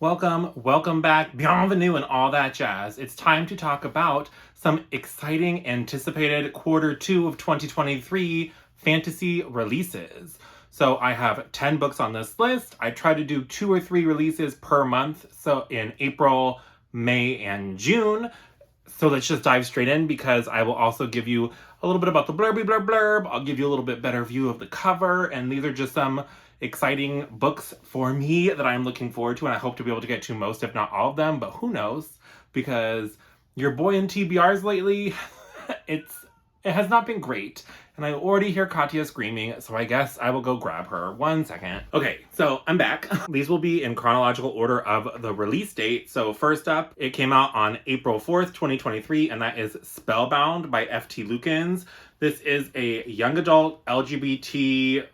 Welcome back, bienvenue and all that jazz. It's time to talk about some exciting anticipated quarter 2 of 2023 fantasy releases. So I have 10 books on this list. I try to do 2 or 3 releases per month, so in April, May, and June. So let's just dive straight in because I will also give you a little bit about the blurb. I'll give you a little bit better view of the cover, and these are just some exciting books for me that I'm looking forward to, and I hope to be able to get to most, if not all of them, but who knows, because your boy in TBRs lately, it has not been great, and I already hear Katya screaming, so I guess I will go grab her. 1 second. Okay, so I'm back. These will be in chronological order of the release date. So first up, it came out on April 4th, 2023, and that is Spellbound by F.T. Lukens. This is a young adult LGBT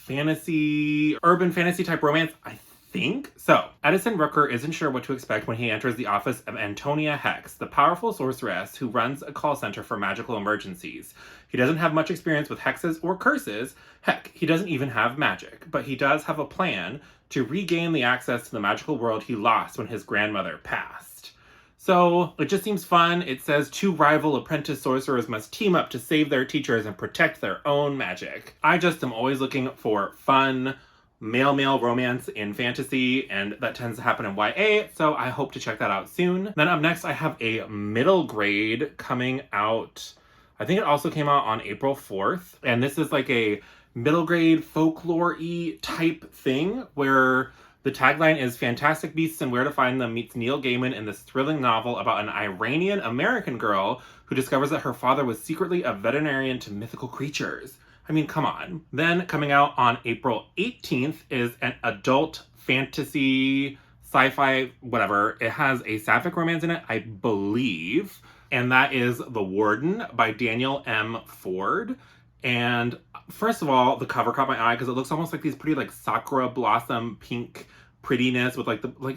urban fantasy type romance, I think. So, Edison Rooker isn't sure what to expect when he enters the office of Antonia Hex, the powerful sorceress who runs a call center for magical emergencies. He doesn't have much experience with hexes or curses. Heck, he doesn't even have magic, but he does have a plan to regain the access to the magical world he lost when his grandmother passed. So, it just seems fun. It says 2 rival apprentice sorcerers must team up to save their teachers and protect their own magic. I just am always looking for fun, male romance in fantasy, and that tends to happen in YA, so I hope to check that out soon. Then up next, I have a middle grade coming out. I think it also came out on April 4th, and this is like a middle grade folklore-y type thing where the tagline is Fantastic Beasts and Where to Find Them meets Neil Gaiman in this thrilling novel about an Iranian-American girl who discovers that her father was secretly a veterinarian to mythical creatures. I mean, come on. Then coming out on April 18th is an adult fantasy, sci-fi, whatever. It has a sapphic romance in it, I believe. And that is The Warden by Daniel M. Ford. And first of all, the cover caught my eye because it looks almost like these pretty like sakura blossom pink prettiness with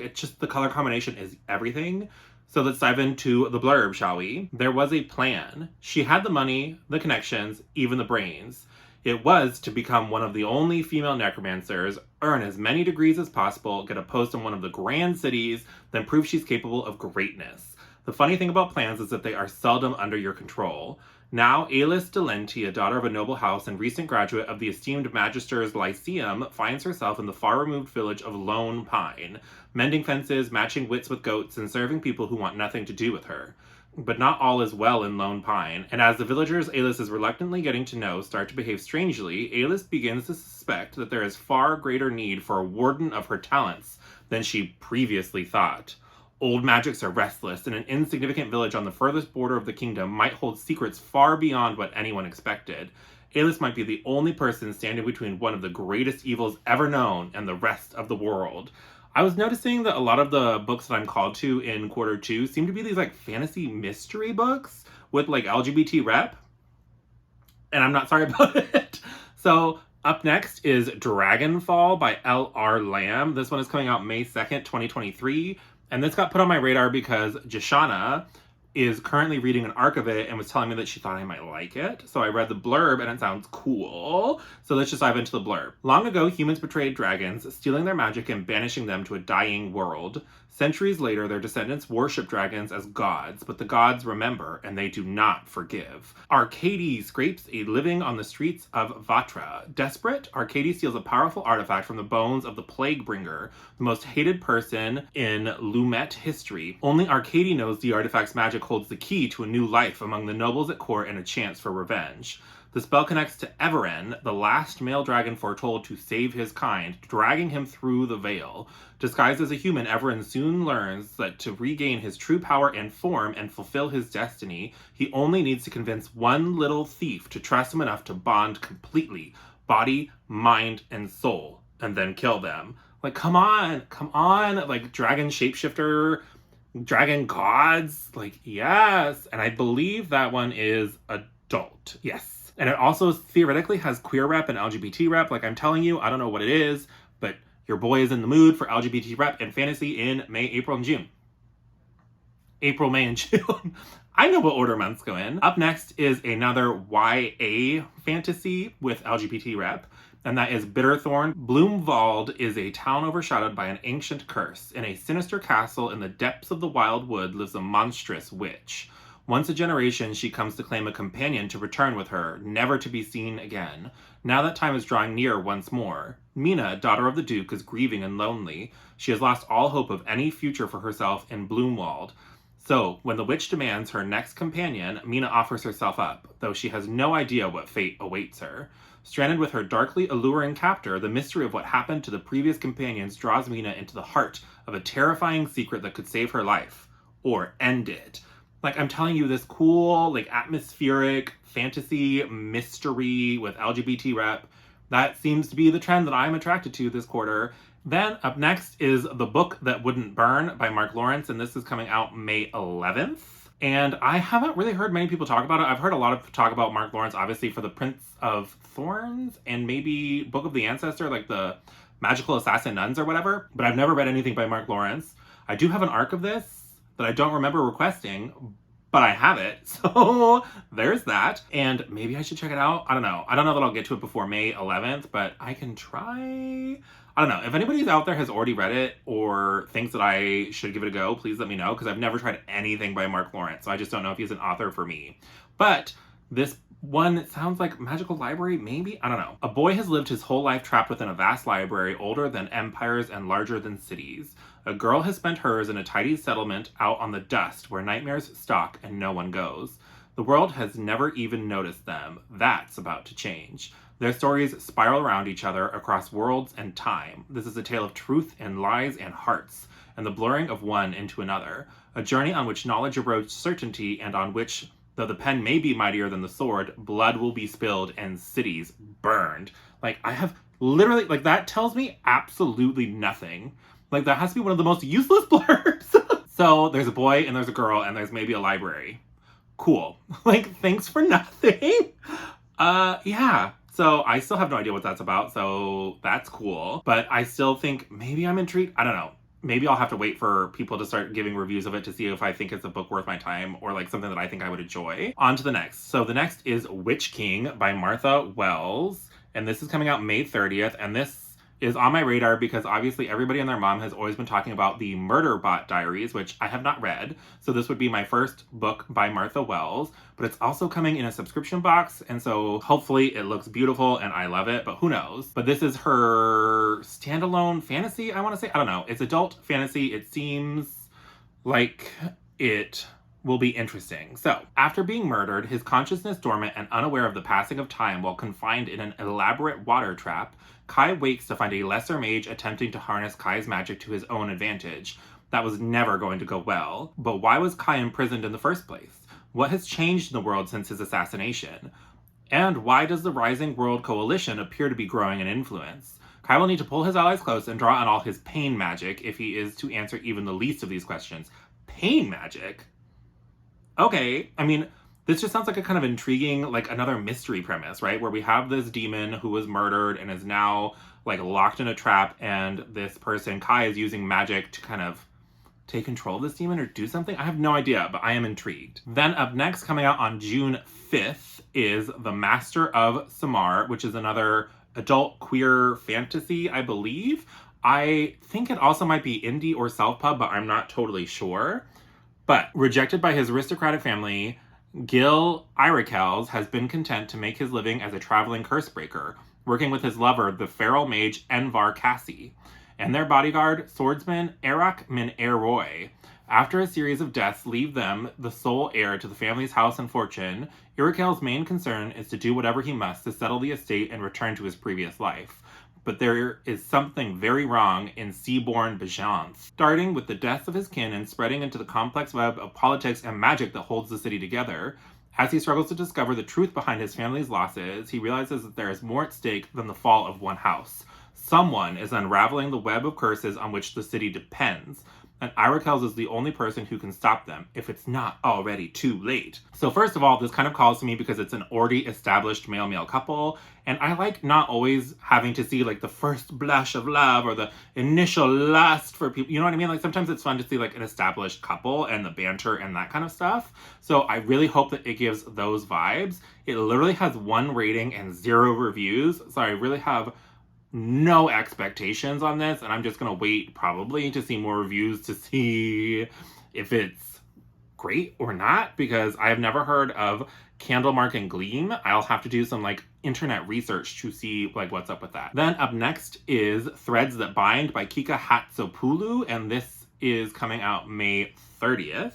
it's just the color combination is everything. So let's dive into the blurb, shall we? There was a plan. She had the money, the connections, even the brains. It was to become one of the only female necromancers, earn as many degrees as possible, get a post in one of the grand cities, then prove she's capable of greatness. The funny thing about plans is that they are seldom under your control. Now, Alis Delenti, a daughter of a noble house and recent graduate of the esteemed Magister's Lyceum, finds herself in the far-removed village of Lone Pine, mending fences, matching wits with goats, and serving people who want nothing to do with her. But not all is well in Lone Pine, and as the villagers Alis is reluctantly getting to know start to behave strangely, Alis begins to suspect that there is far greater need for a warden of her talents than she previously thought. Old magics are restless, and an insignificant village on the furthest border of the kingdom might hold secrets far beyond what anyone expected. Alis might be the only person standing between one of the greatest evils ever known and the rest of the world. I was noticing that a lot of the books that I'm called to in quarter 2 seem to be these like fantasy mystery books with like LGBT rep. And I'm not sorry about it. So up next is Dragonfall by L.R. Lamb. This one is coming out May 2nd, 2023. And this got put on my radar because Jashana is currently reading an arc of it and was telling me that she thought I might like it. So I read the blurb and it sounds cool. So let's just dive into the blurb. Long ago, humans betrayed dragons, stealing their magic and banishing them to a dying world. Centuries later, their descendants worship dragons as gods, but the gods remember and they do not forgive. Arcady scrapes a living on the streets of Vatra. Desperate, Arcady steals a powerful artifact from the bones of the Plaguebringer, the most hated person in Lumet history. Only Arcady knows the artifact's magic holds the key to a new life among the nobles at court and a chance for revenge. The spell connects to Everen, the last male dragon foretold to save his kind, dragging him through the veil. Disguised as a human, Everen soon learns that to regain his true power and form and fulfill his destiny, he only needs to convince one little thief to trust him enough to bond completely, body, mind, and soul, and then kill them. Like, come on, like, dragon shapeshifter, dragon gods, like, yes. And I believe that one is adult, yes. And it also theoretically has queer rep and LGBT rep. Like I'm telling you, I don't know what it is, but your boy is in the mood for LGBT rep and fantasy in May, April, and June. April, May, and June. I know what order months go in. Up next is another YA fantasy with LGBT rep. and that is Bitterthorn. Bloomwald is a town overshadowed by an ancient curse. In a sinister castle in the depths of the wild wood lives a monstrous witch. Once a generation, she comes to claim a companion to return with her, never to be seen again. Now that time is drawing near once more. Mina, daughter of the Duke, is grieving and lonely. She has lost all hope of any future for herself in Bloomwald. So, when the witch demands her next companion, Mina offers herself up, though she has no idea what fate awaits her. Stranded with her darkly alluring captor, the mystery of what happened to the previous companions draws Mina into the heart of a terrifying secret that could save her life. Or end it. Like, I'm telling you, this cool, like, atmospheric fantasy mystery with LGBT rep, that seems to be the trend that I'm attracted to this quarter. Then up next is The Book That Wouldn't Burn by Mark Lawrence, and this is coming out May 11th. And I haven't really heard many people talk about it. I've heard a lot of talk about Mark Lawrence, obviously, for The Prince of Thorns and maybe Book of the Ancestor, like the Magical Assassin Nuns or whatever. But I've never read anything by Mark Lawrence. I do have an arc of this that I don't remember requesting, but I have it. So there's that. And maybe I should check it out. I don't know. I don't know that I'll get to it before May 11th, but I can try. I don't know. If anybody's out there has already read it or thinks that I should give it a go, please let me know, because I've never tried anything by Mark Lawrence, so I just don't know if he's an author for me. But this one sounds like Magical Library, maybe? I don't know. A boy has lived his whole life trapped within a vast library older than empires and larger than cities. A girl has spent hers in a tidy settlement out on the dust where nightmares stalk and no one goes. The world has never even noticed them. That's about to change. Their stories spiral around each other across worlds and time. This is a tale of truth and lies and hearts, and the blurring of one into another. A journey on which knowledge erodes certainty, and on which, though the pen may be mightier than the sword, blood will be spilled and cities burned. Like, I have literally, like, that tells me absolutely nothing. Like, that has to be one of the most useless blurbs. So, there's a boy, and there's a girl, and there's maybe a library. Cool. Like, thanks for nothing. Yeah. So, I still have no idea what that's about, so that's cool. But I still think maybe I'm intrigued. I don't know. Maybe I'll have to wait for people to start giving reviews of it to see if I think it's a book worth my time or, like, something that I think I would enjoy. On to the next. So, the next is Witch King by Martha Wells, and this is coming out May 30th, and this is on my radar because obviously everybody and their mom has always been talking about the Murderbot Diaries, which I have not read. So this would be my first book by Martha Wells, but it's also coming in a subscription box. And so hopefully it looks beautiful and I love it, but who knows? But this is her standalone fantasy, I want to say. I don't know. It's adult fantasy. It seems like it will be interesting. So, after being murdered, his consciousness dormant and unaware of the passing of time while confined in an elaborate water trap, Kai wakes to find a lesser mage attempting to harness Kai's magic to his own advantage. That was never going to go well. But why was Kai imprisoned in the first place? What has changed in the world since his assassination? And why does the Rising World Coalition appear to be growing in influence? Kai will need to pull his allies close and draw on all his pain magic if he is to answer even the least of these questions. Pain magic? Okay, I mean, this just sounds like a kind of intriguing, like, another mystery premise, right? Where we have this demon who was murdered and is now, like, locked in a trap, and this person, Kai, is using magic to kind of take control of this demon or do something? I have no idea, but I am intrigued. Then up next, coming out on June 5th, is The Master of Samar, which is another adult queer fantasy, I believe. I think it also might be indie or self-pub, but I'm not totally sure. But rejected by his aristocratic family, Gil Irikels has been content to make his living as a traveling curse breaker, working with his lover, the feral mage Envar Cassie, and their bodyguard, swordsman Erak Min Eroi. After a series of deaths leave them the sole heir to the family's house and fortune, Irikels' main concern is to do whatever he must to settle the estate and return to his previous life. But there is something very wrong in Seaborn Bajance, starting with the deaths of his kin and spreading into the complex web of politics and magic that holds the city together. As he struggles to discover the truth behind his family's losses, he realizes that there is more at stake than the fall of one house. Someone is unraveling the web of curses on which the city depends. and Irakels is the only person who can stop them if it's not already too late. So first of all, this kind of calls to me because it's an already established male-male couple, and I like not always having to see like the first blush of love or the initial lust for people, you know what I mean? Like sometimes it's fun to see like an established couple and the banter and that kind of stuff. So I really hope that it gives those vibes. It literally has 1 rating and 0 reviews, so I really have no expectations on this, and I'm just gonna wait probably to see more reviews to see if it's great or not, because I have never heard of Candlemark and Gleam. I'll have to do some like internet research to see like what's up with that. Then up next is Threads That Bind by Kika Hatzopoulou, and this is coming out May 30th.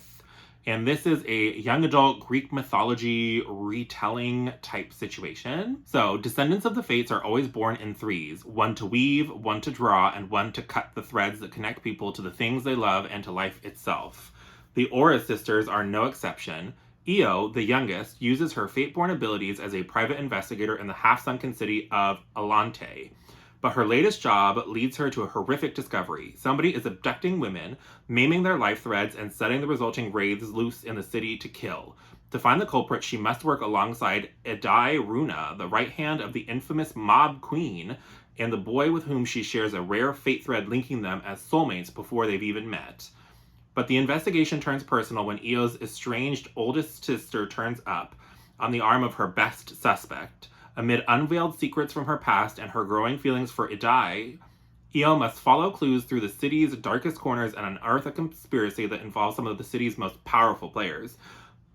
And this is a young adult Greek mythology retelling type situation. So, descendants of the Fates are always born in 3s. 1 to weave, 1 to draw, and 1 to cut the threads that connect people to the things they love and to life itself. The Aura sisters are no exception. Io, the youngest, uses her fate-born abilities as a private investigator in the half-sunken city of Alante. But her latest job leads her to a horrific discovery. Somebody is abducting women, maiming their life threads, and setting the resulting wraiths loose in the city to kill. To find the culprit, she must work alongside Edai Runa, the right hand of the infamous Mob Queen, and the boy with whom she shares a rare fate thread linking them as soulmates before they've even met. But the investigation turns personal when Io's estranged oldest sister turns up on the arm of her best suspect. Amid unveiled secrets from her past and her growing feelings for Edai, Io must follow clues through the city's darkest corners and unearth a conspiracy that involves some of the city's most powerful players,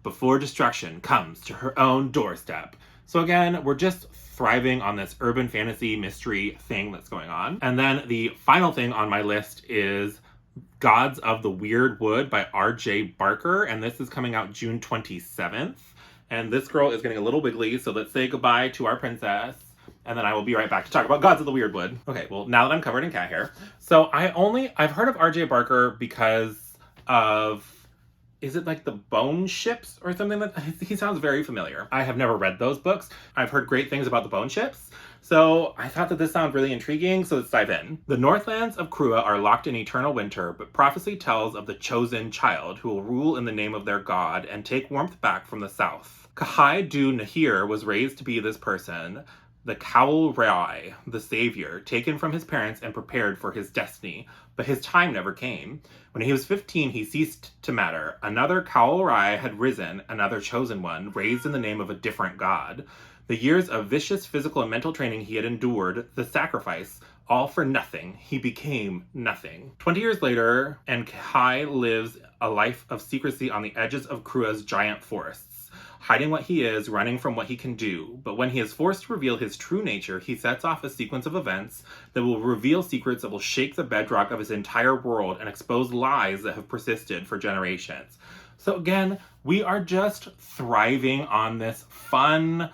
before destruction comes to her own doorstep. So again, we're just thriving on this urban fantasy mystery thing that's going on. And then the final thing on my list is Gods of the Weird Wood by R.J. Barker, and this is coming out June 27th. And this girl is getting a little wiggly, so let's say goodbye to our princess, and then I will be right back to talk about Gods of the Weird Wood. Okay, well, now that I'm covered in cat hair. So I've heard of R.J. Barker because of, is it like the Bone Ships or something? That he sounds very familiar. I have never read those books. I've heard great things about the Bone Ships, so I thought that this sounded really intriguing, so let's dive in. The Northlands of Krua are locked in eternal winter, but prophecy tells of the chosen child who will rule in the name of their god and take warmth back from the south. Kahai Du Nahir was raised to be this person, the Kaul Rai, the savior, taken from his parents and prepared for his destiny, but his time never came. When he was 15, he ceased to matter. Another Kaul Rai had risen, another chosen one, raised in the name of a different god. The years of vicious physical and mental training he had endured, the sacrifice, all for nothing. He became nothing. 20 years later, and Kahai lives a life of secrecy on the edges of Krua's giant forests, hiding what he is, running from what he can do. But when he is forced to reveal his true nature, he sets off a sequence of events that will reveal secrets that will shake the bedrock of his entire world and expose lies that have persisted for generations. So again, we are just thriving on this fun,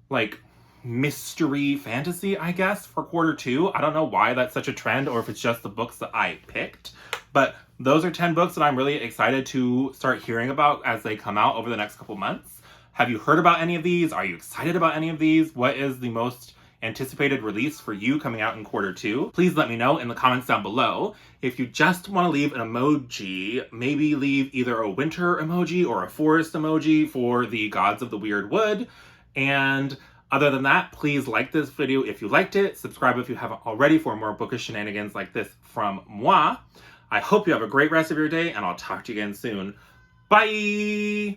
like, mystery fantasy, I guess, for Q2. I don't know why that's such a trend or if it's just the books that I picked, but those are 10 books that I'm really excited to start hearing about as they come out over the next couple months. Have you heard about any of these? Are you excited about any of these? What is the most anticipated release for you coming out in Q2? Please let me know in the comments down below. If you just want to leave an emoji, maybe leave either a winter emoji or a forest emoji for the Gods of the Weird Wood. And other than that, please like this video if you liked it. Subscribe if you haven't already for more bookish shenanigans like this from moi. I hope you have a great rest of your day, and I'll talk to you again soon. Bye!